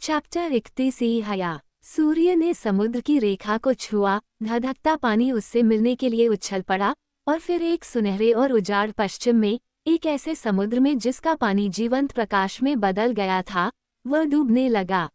Chapter 31 हया। सूर्य ने समुद्र की रेखा को छुआ, धधकता पानी उससे मिलने के लिए उछल पड़ा और फिर एक सुनहरे और उजाड़ पश्चिम में, एक ऐसे समुद्र में जिसका पानी जीवंत प्रकाश में बदल गया था, वह डूबने लगा।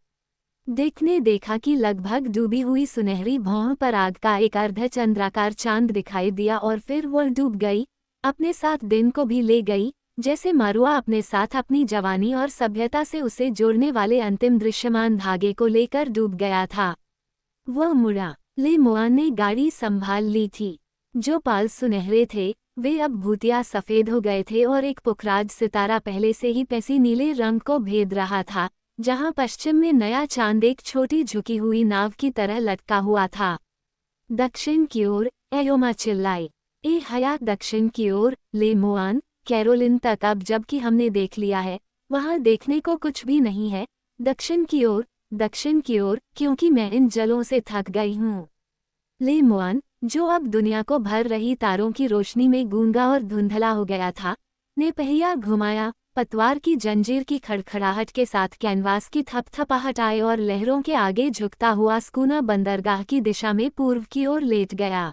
डिक ने देखा कि लगभग डूबी हुई सुनहरी भौं पर आग का एक अर्धचंद्राकार चांद दिखाई दिया और फिर वह डूब गई, अपने साथ दिन को भी ले गई, जैसे मरुआ अपने साथ अपनी जवानी और सभ्यता से उसे जोड़ने वाले अंतिम दृश्यमान धागे को लेकर डूब गया था। वह मुड़ा। ले मुआन ने गाड़ी संभाल ली थी। जो पाल सुनहरे थे वे अब भूतिया सफेद हो गए थे और एक पुखराज सितारा पहले से ही पैसी नीले रंग को भेद रहा था, जहां पश्चिम में नया चांद एक छोटी झुकी हुई नाव की तरह लटका हुआ था। दक्षिण की ओर, एयोमा चिल्लाई। ए हया, दक्षिण की ओर, ले मुआन, कैरोलिन तक। अब जबकि हमने देख लिया है, वहां देखने को कुछ भी नहीं है। दक्षिण की ओर, क्योंकि मैं इन जलों से थक गई हूँ। ले मुआन, जो अब दुनिया को भर रही तारों की रोशनी में गूंगा और धुंधला हो गया था, ने पहिया घुमाया। पतवार की जंजीर की खड़खड़ाहट के साथ कैनवास की थपथपाहट आए और लहरों के आगे झुकता हुआ स्कूना बंदरगाह की दिशा में पूर्व की ओर लेट गया।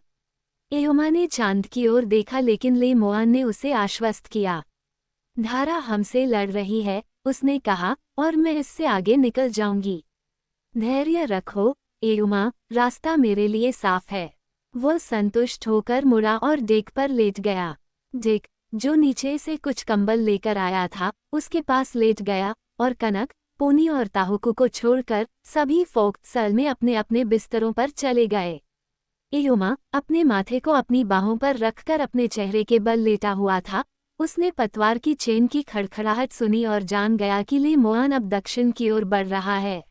एयोमा ने चांद की ओर देखा, लेकिन ले मुआन ने उसे आश्वस्त किया। धारा हमसे लड़ रही है, उसने कहा, और मैं इससे आगे निकल जाऊंगी। धैर्य रखो एयोमा, रास्ता मेरे लिए साफ है। वो संतुष्ट होकर मुड़ा और डिक पर लेट गया। डिक, जो नीचे से कुछ कंबल लेकर आया था, उसके पास लेट गया और कनक, पोनी और ताहुकू को छोड़कर सभी फोक सल में अपने अपने बिस्तरों पर चले गए। एयोमा अपने माथे को अपनी बाहों पर रखकर अपने चेहरे के बल लेटा हुआ था। उसने पतवार की चेन की खड़खड़ाहट सुनी और जान गया कि ले मुआन अब दक्षिण की ओर बढ़ रहा है।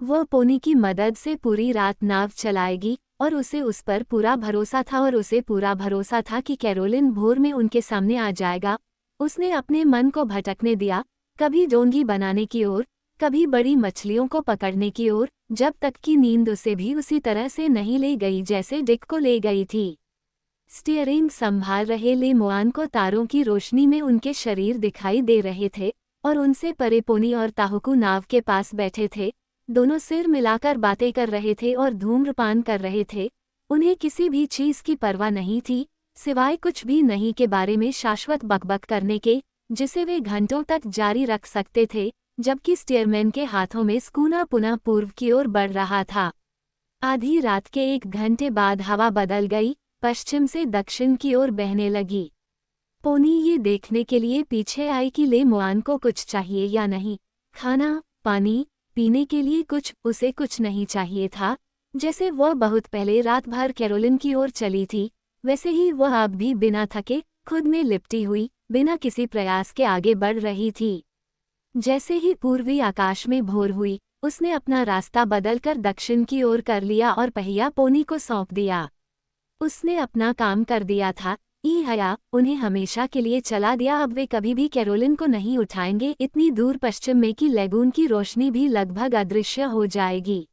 वह पोनी की मदद से पूरी रात नाव चलाएगी और उसे उस पर पूरा भरोसा था, और उसे पूरा भरोसा था कि कैरोलिन भोर में उनके सामने आ जाएगा। उसने अपने मन को भटकने दिया, कभी डोंगी बनाने की ओर, कभी बड़ी मछलियों को पकड़ने की ओर, जब तक कि नींद उसे भी उसी तरह से नहीं ले गई जैसे डिक को ले गई थी। स्टीयरिंग संभाल रहे ले मुआन को तारों की रोशनी में उनके शरीर दिखाई दे रहे थे, और उनसे परे पोनी और ताहुकू नाव के पास बैठे थे। दोनों सिर मिलाकर बातें कर रहे थे और धूम्रपान कर रहे थे। उन्हें किसी भी चीज की परवाह नहीं थी, सिवाय कुछ भी नहीं के बारे में शाश्वत बकबक करने के, जिसे वे घंटों तक जारी रख सकते थे, जबकि स्टीयरमैन के हाथों में स्कूना पुनः पूर्व की ओर बढ़ रहा था। आधी रात के 1 घंटे बाद हवा बदल गई, पश्चिम से दक्षिण की ओर बहने लगी। पोनी ये देखने के लिए पीछे आई कि ले मुआन को कुछ चाहिए या नहीं। खाना, पानी, पीने के लिए उसे कुछ नहीं चाहिए था। जैसे वह बहुत पहले रात भर कैरोलिन की ओर चली थी, वैसे ही वह अब भी बिना थके, खुद में लिपटी हुई, बिना किसी प्रयास के आगे बढ़ रही थी। जैसे ही पूर्वी आकाश में भोर हुई, उसने अपना रास्ता बदलकर दक्षिण की ओर कर लिया और पहिया पोनी को सौंप दिया। उसने अपना काम कर दिया था। ई हया, उन्हें हमेशा के लिए चला दिया। अब वे कभी भी कैरोलिन को नहीं उठाएंगे। इतनी दूर पश्चिम में कि लैगून की रोशनी भी लगभग अदृश्य हो जाएगी।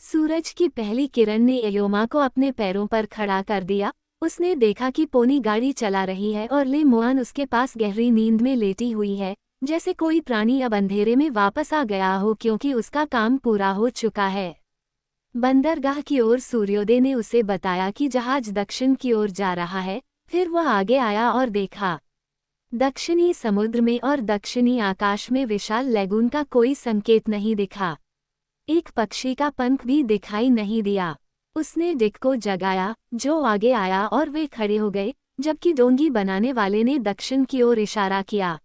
सूरज की पहली किरण ने एयोमा को अपने पैरों पर खड़ा कर दिया। उसने देखा कि पोनी गाड़ी चला रही है और ले मुआन उसके पास गहरी नींद में लेटी हुई है, जैसे कोई प्राणी अब अंधेरे में वापस आ गया हो क्योंकि उसका काम पूरा हो चुका है। बंदरगाह की ओर सूर्योदय ने उसे बताया कि जहाज दक्षिण की ओर जा रहा है। फिर वह आगे आया और देखा। दक्षिणी समुद्र में और दक्षिणी आकाश में विशाल लैगून का कोई संकेत नहीं दिखा। एक पक्षी का पंख भी दिखाई नहीं दिया। उसने डिक को जगाया, जो आगे आया, और वे खड़े हो गए, जबकि डोंगी बनाने वाले ने दक्षिण की ओर इशारा किया।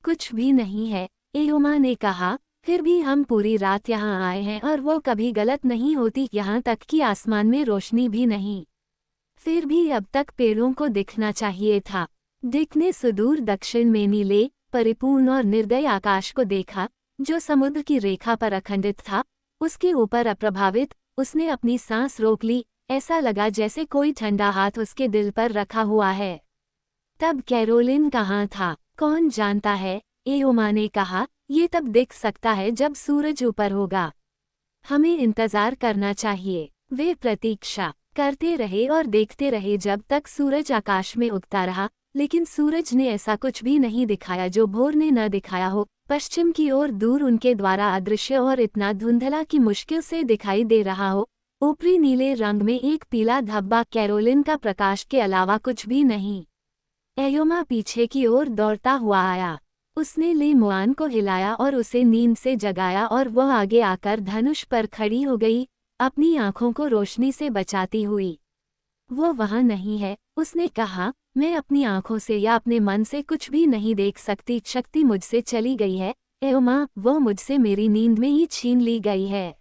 कुछ भी नहीं है, एयोमा ने कहा, फिर भी हम पूरी रात यहाँ आए हैं और वो कभी गलत नहीं होती, यहाँ तक कि आसमान में रोशनी भी नहीं। फिर भी अब तक पेड़ों को दिखना चाहिए था। डिक ने सुदूर दक्षिण में नीले, परिपूर्ण और निर्दय आकाश को देखा, जो समुद्र की रेखा पर अखंडित था, उसके ऊपर अप्रभावित। उसने अपनी सांस रोक ली, ऐसा लगा जैसे कोई ठंडा हाथ उसके दिल पर रखा हुआ है। तब कैरोलिन कहाँ था, कौन जानता है, एयोमा ने कहा। ये तब दिख सकता है जब सूरज ऊपर होगा। हमें इंतजार करना चाहिए। वे प्रतीक्षा करते रहे और देखते रहे जब तक सूरज आकाश में उगता रहा, लेकिन सूरज ने ऐसा कुछ भी नहीं दिखाया जो भोर ने न दिखाया हो। पश्चिम की ओर दूर उनके द्वारा अदृश्य और इतना धुंधला कि मुश्किल से दिखाई दे रहा हो, ऊपरी नीले रंग में एक पीला धब्बा कैरोलिन का प्रकाश के अलावा कुछ भी नहीं। एयोमा पीछे की ओर दौड़ता हुआ आया। उसने ले मुआन को हिलाया और उसे नींद से जगाया और वह आगे आकर धनुष पर खड़ी हो गई, अपनी आंखों को रोशनी से बचाती हुई। वो वहां नहीं है, उसने कहा, मैं अपनी आंखों से या अपने मन से कुछ भी नहीं देख सकती, शक्ति मुझसे चली गई है, एयोमा, वो मुझसे मेरी नींद में ही छीन ली गई है।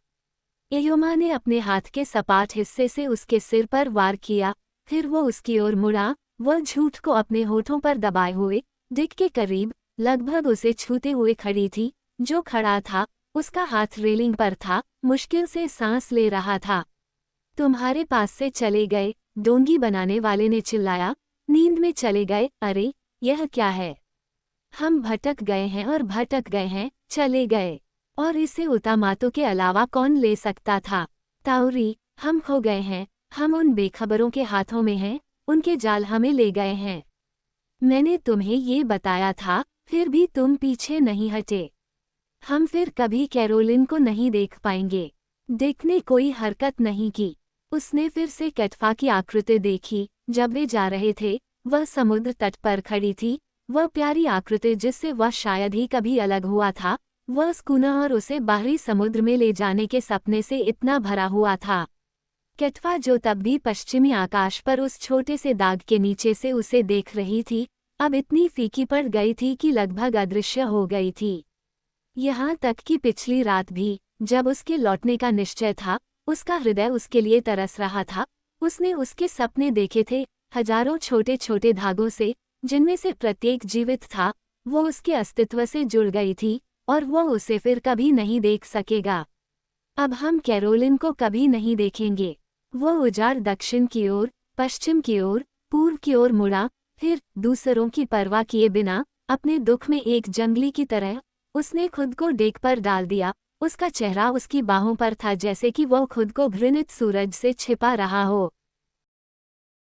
एयोमा ने अपने हाथ के सपाट हिस्से से उसके सिर पर वार किया, फिर वो उसकी ओर मुड़ा, वह झूठ को अपने होठों पर दबाए हुए, डिक के करीब, लगभग उसे छूते हुए खड़ी थी, जो खड़ा था, उसका हाथ रेलिंग पर था, मुश्किल से सांस ले रहा था। तुम्हारे पास से चले गए, डोंगी बनाने वाले ने चिल्लाया, नींद में चले गए, अरे, यह क्या है? हम भटक गए हैं और भटक गए हैं, चले गए। और इसे उतामातो के अलावा कौन ले सकता था? ताउरी, हम खो गए हैं, हम उन बेखबरों के हाथों में हैं, उनके जाल हमें ले गए हैं। मैंने तुम्हें ये बताया था, फिर भी तुम पीछे नहीं हटे। हम फिर कभी कैरोलिन को नहीं देख पाएंगे। डिक ने कोई हरकत नहीं की। उसने फिर से कैटफा की आकृति देखी, जब वे जा रहे थे, वह समुद्र तट पर खड़ी थी, वह प्यारी आकृति जिससे वह शायद ही कभी अलग हुआ था, वह स्कूना और उसे बाहरी समुद्र में ले जाने के सपने से इतना भरा हुआ था। कैटफा जो तब भी पश्चिमी आकाश पर उस छोटे से दाग के नीचे से उसे देख रही थी, अब इतनी फीकी पड़ गई थी कि लगभग अदृश्य हो गई थी। यहाँ तक कि पिछली रात भी, जब उसके लौटने का निश्चय था, उसका हृदय उसके लिए तरस रहा था, उसने उसके सपने देखे थे, हजारों छोटे छोटे धागों से, जिनमें से प्रत्येक जीवित था, वो उसके अस्तित्व से जुड़ गई थी, और वह उसे फिर कभी नहीं देख सकेगा। अब हम कैरोलिन को कभी नहीं देखेंगे। वो उजाड़ दक्षिण की ओर, पश्चिम की ओर, पूर्व की ओर मुड़ा, फिर, दूसरों की परवाह किए बिना, अपने दुख में एक जंगली की तरह, उसने खुद को डेक पर डाल दिया, उसका चेहरा उसकी बाहों पर था जैसे कि वह खुद को घृणित सूरज से छिपा रहा हो।